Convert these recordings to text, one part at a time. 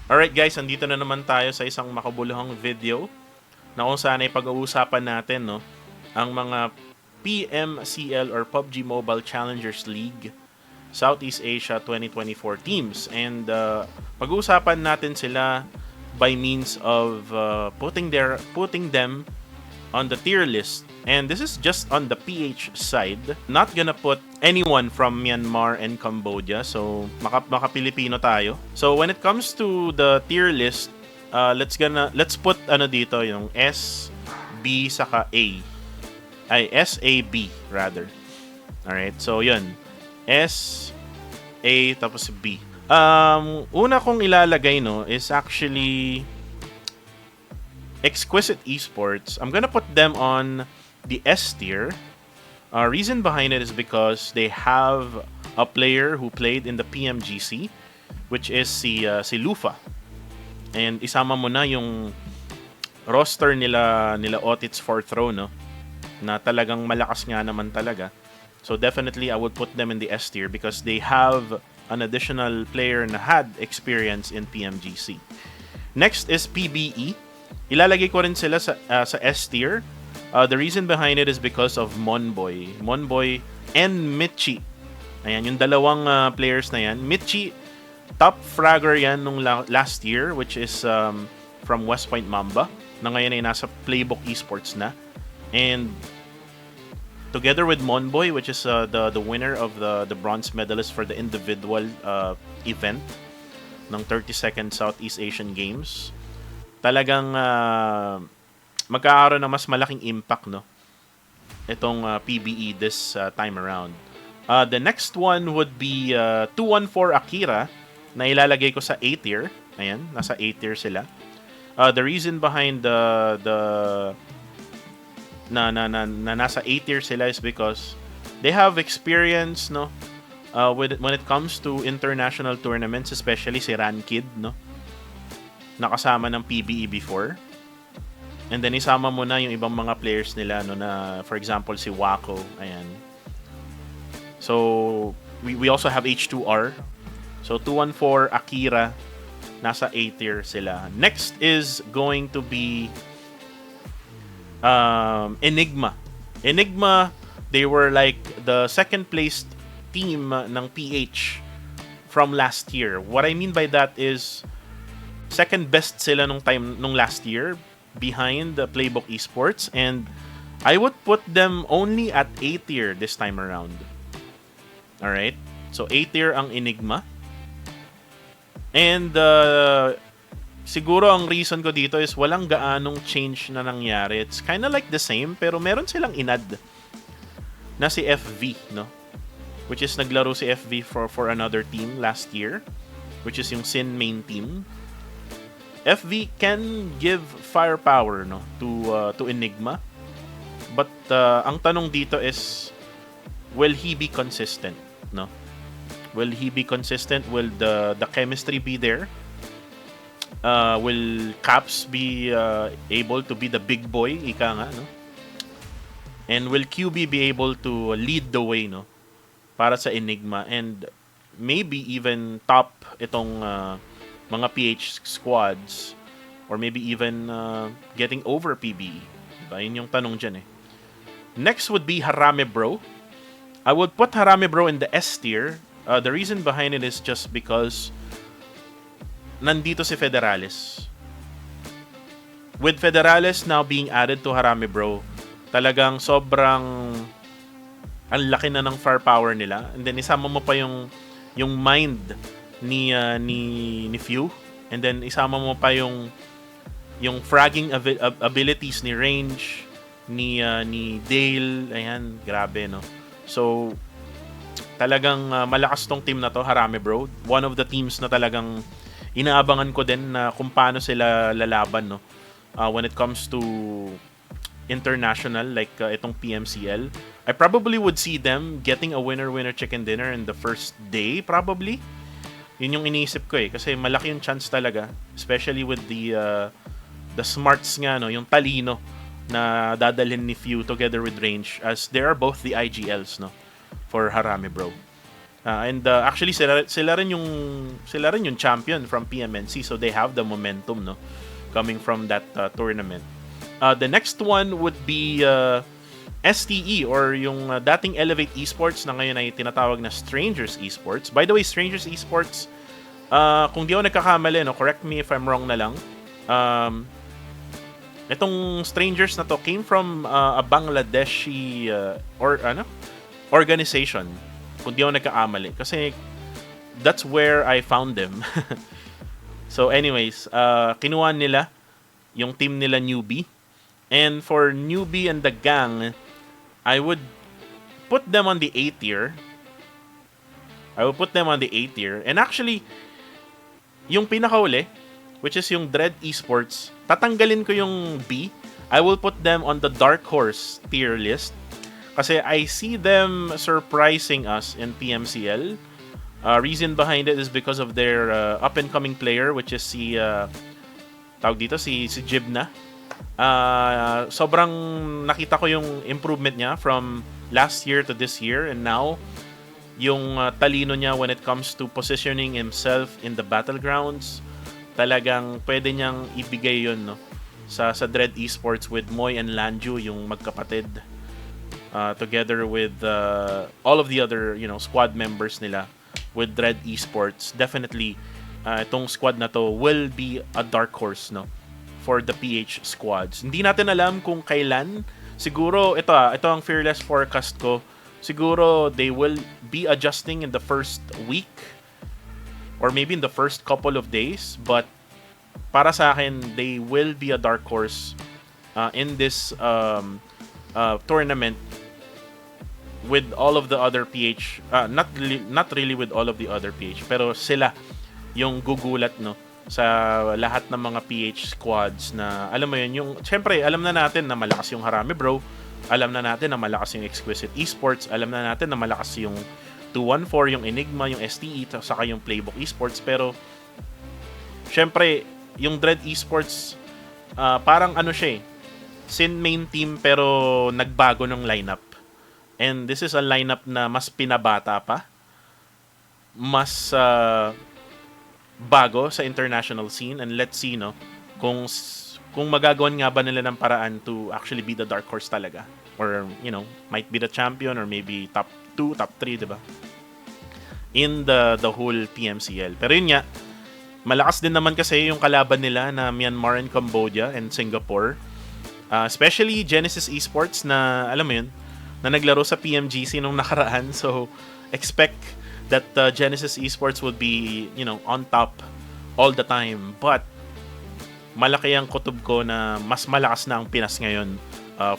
Alright guys, andito na naman tayo sa isang makabuluhang video na kung saan ay pag-uusapan natin ang mga Pmcl or PUBG Mobile Challengers League Southeast Asia 2024 teams. And pag-uusapan natin sila by means of putting them on the tier list. And this is just on the PH side. Not gonna put anyone from Myanmar and Cambodia. So, maka-Pilipino tayo. So, when it comes to the tier list, let's put dito, yung S, B, saka A. Ay, S, A, B, rather. Alright, so yun. S, A, tapos B. Una kong ilalagay, is actually Exquisite Esports. I'm gonna put them on the S tier. Reason behind it is because they have a player who played in the PMGC, which is si Lufa. And isama mo na yung roster nila Otits 4th row, na talagang malakas nga naman talaga. So definitely I would put them in the S tier because they have an additional player na had experience in PMGC. Next is PBE. Ilalagay ko rin sila sa S tier. The reason behind it is because of Monboy and Michi. Ayan, yung dalawang players na yan. Michi, top fragger yan nung last year, which is from West Point Mamba, na ngayon ay nasa Playbook Esports na. And together with Monboy, which is the winner of the bronze medalist for the individual event ng 32nd Southeast Asian Games, talagang magkakaroon ng mas malaking impact itong PBE this time around. The next one would be 214 Akira na ilalagay ko sa A tier. Ayan, nasa A tier sila. The reason behind the nasa A tier sila is because they have experience when it comes to international tournaments, especially si Rankid, nakasama ng PBE before. And then isama mo na yung ibang mga players nila na for example si Wako, ayan. So we also have H2R. So 214 Akira nasa A tier sila. Next is going to be Enigma. Enigma, they were like the second placed team ng PH from last year. What I mean by that is second best sila nung last year behind the Playbook Esports, and I would put them only at A tier this time around. Alright? So A tier ang Enigma. And siguro ang reason ko dito is walang gaanong change na nangyari. It's kinda like the same, pero meron silang inad na si FV, which is naglaro si FV for another team last year, which is yung Sin main team. FV can give firepower to Enigma, but ang tanong dito is, will he be consistent? Will he be consistent? Will the chemistry be there? Will Caps be able to be the big boy, ika nga, and will QB be able to lead the way para sa Enigma, and maybe even top itong mga PH squads, or maybe even getting over PBE. Diba? Yun yung tanong dyan eh. Next would be Harame Bro. I would put Harame Bro in the S tier. The reason behind it is just because nandito si Federales. With Federales now being added to Harame Bro, talagang sobrang ang laki na ng firepower nila. And then isama mo pa yung mind ni Few, and then isama mo pa yung fragging abilities ni Range, ni Dale. Ayan, grabe So talagang malakas tong team na to, Harame Bro. One of the teams na talagang inaabangan ko din na kung paano sila lalaban when it comes to international, like itong PMCL. I probably would see them getting a winner chicken dinner in the first day, probably. Yun yung iniisip ko kasi malaki yung chance talaga, especially with the smarts nga, yung talino na dadalhin ni Few together with Range, as they are both the IGLs for Harame Bro. Actually sila rin yung champion from PMNC, so they have the momentum, no, coming from that tournament. The next one would be STE, or yung dating Elevate Esports na ngayon ay tinatawag na Strangers Esports. By the way, Strangers Esports, kung di ako nagkakamali, no, correct me if I'm wrong na lang. Itong Strangers na to came from a Bangladeshi organization, kung di ako nagkakamali. Kasi that's where I found them. So anyways, kinuha nila yung team nila Newbie. And for Newbie and the gang, I would put them on the A tier. And actually, yung pinakauli, which is yung Dread Esports, tatanggalin ko yung B. I will put them on the Dark Horse tier list. Kasi I see them surprising us in PMCL. Reason behind it is because of their up-and-coming player, which is si Jibna. Sobrang nakita ko yung improvement niya from last year to this year, and now yung talino niya when it comes to positioning himself in the battlegrounds, talagang pwede niyang ibigay yun, no, sa Dread Esports with Moy and Lanju, yung magkapatid, together with all of the other, you know, squad members nila with Dread Esports. Definitely itong squad na to will be a dark horse, no, for the PH squads. Hindi natin alam kung kailan. Siguro ito ang fearless forecast ko. Siguro they will be adjusting in the first week or maybe in the first couple of days, but para sa akin they will be a dark horse in this tournament with all of the other PH, not really with all of the other PH, pero sila yung gugulat, no, sa lahat ng mga PH squads na, alam mo yun, yung syempre alam na natin na malakas yung Harami Bro, alam na natin na malakas yung Exquisite Esports, alam na natin na malakas yung 214, yung Enigma, yung STE, saka yung Playbook Esports, pero syempre yung Dread Esports, parang ano siya, sin main team pero nagbago ng lineup. And this is a lineup na mas pinabata pa, mas bago sa international scene, and let's see, no, kung magagawan nga ba nila ng paraan to actually be the dark horse talaga, or you know, might be the champion, or maybe top 2, top 3, diba, in the whole PMCL. Pero yun nga, malakas din naman kasi yung kalaban nila na Myanmar and Cambodia and Singapore, especially Genesis Esports na, alam mo yun, na naglaro sa PMGC nung nakaraan. So expect that Genesis Esports would be, you know, on top all the time. But malaki ang kutob ko na mas malakas na ang Pinas ngayon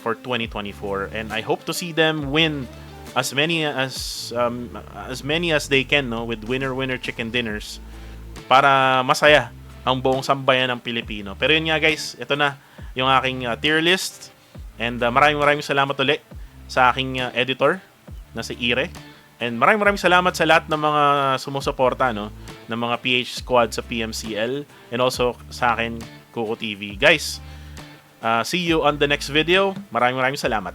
for 2024, and I hope to see them win as many as they can, no, with winner chicken dinners, para masaya ang buong sambayan ng Pilipino. Pero yun nga guys, ito na yung aking tier list, and maraming salamat ulit sa aking editor na si Ire, and maraming salamat sa lahat ng mga sumusuporta, no, ng mga PH squad sa PMCL, and also sa akin, KukuTV. Guys, see you on the next video. Maraming salamat.